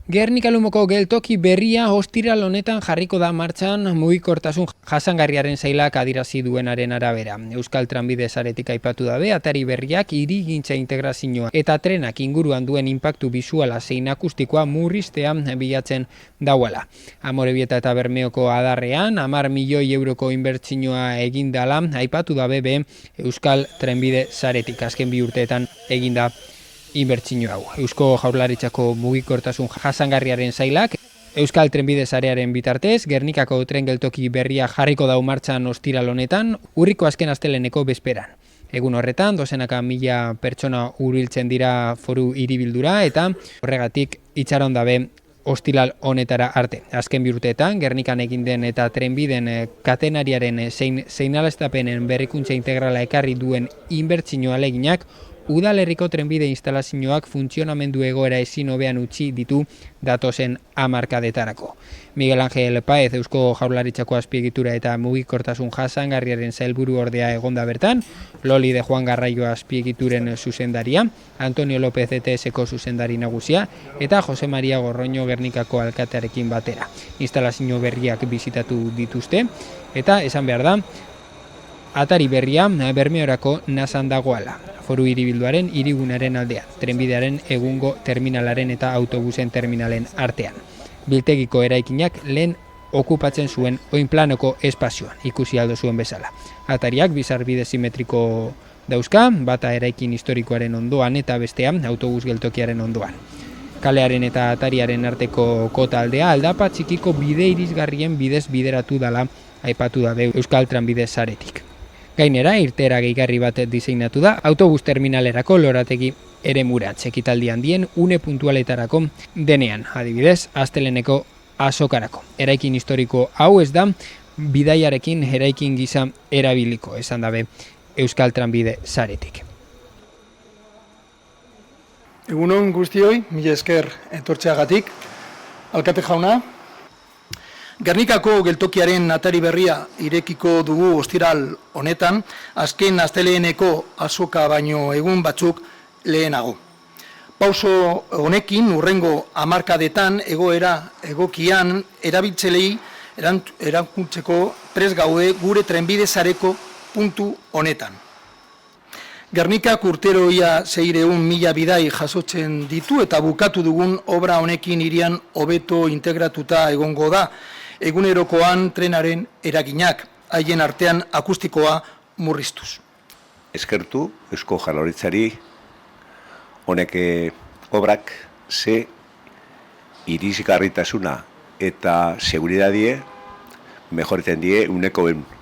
Gernika Lumoko geltoki berria ostiral honetan jarriko da martxan mugikortasun jasangarriaren sailak adierazi duenaren arabera. Euskal Trenbide saretik aipatu dabe atari berriak hirigintza integrazioa eta trenak inguruan duen inpaktu bisuala zein akustikoa murriztean bilatzen dauela. Amorebieta eta Bermeoko adarrean 10 milioi euroko inbertsioa egin dala aipatu dabe be Euskal Trenbide saretik azken 2 urteetan eginda inbertsio hau. Eusko Jaurlaritzako mugikortasun jasangarriaren sailak Euskal Trenbide sarearen bitartez Gernikako tren geltoki berria jarriko dau martxan ostiral honetan, urriko azken asteleneko bezperan. Egun horretan, dozenaka mila pertsona hurbiltzen dira foru hiribildura eta horregatik itxaron dabe ostiral honetara arte. Azken 2 urteetan, Gernikan egin den eta trenbiden katenariaren zein seinaleztapenen berrikuntza integrala ekarri duen inbertsio aleginak udalerriko trenbide instalazioak funtzionamendu egoera ezin hobean utzi ditu datozen hamarkadetarako. Miguel Ángel Páez Eusko Jaurlaritzako azpiegitura eta mugikortasun jasangarriaren sailburu ordea egonda bertan, Loli de Juan Garraio azpiegituren zuzendaria, Antonio López ETS-ko zuzendari nagusia eta Jose Maria Gorroño Gernikako alkatearekin batera. Instalazio berriak bisitatu dituzte eta esan behar da, atari berria Bermeorako nazan dagoala. Foru hiribilduaren hirigunaren aldean, trenbidearen egungo terminalaren eta autobusen terminalen artean. Biltegiko eraikinak lehen okupatzen zuen oinplanoko espazioan, ikusi aldo zuen bezala. Atariak bizarbide simetriko dauzka, bata eraikin historikoaren ondoan eta bestean autobus geltokiaren ondoan. Kalearen eta atariaren arteko kota aldea aldapa txikiko bide irisgarrien bidez bideratu dala aipatu dabe Euskal Trenbide saretik. Gainera, irteera gehigarri bat diseinatu da, autobus terminalerako lorategi eremura txekitaldi handien une puntualetarako denean, adibidez, asteleneko azokarako. Eraikin historiko hau ez da, bidaiarekin eraikin gisa erabiliko, esan dabe Euskal Trenbide saretik. Egunon guztioi, mila esker etortzeagatik. Alkate jauna, Gernikako geltokiaren atari berria irekiko dugu ostiral honetan, azken asteleeneko azoka baino egun batzuk lehenago. Pauso honekin urrengo hamarkadetan egoera egokian erabiltzailei erantzuteko prest gaude gure trenbide sareko puntu honetan. Gernikak urtero ia 600.000 bidai jasotzen ditu eta bukatu dugun obra honekin hirian hobeto integratuta egongo da. Egunerokoan trenaren eraginak, haien artean akustikoa murriztuz. Eskertu Eusko Jaurlaritzari honek obrak ze irisgarritasuna eta seguridadie mejoriten die uneko 100.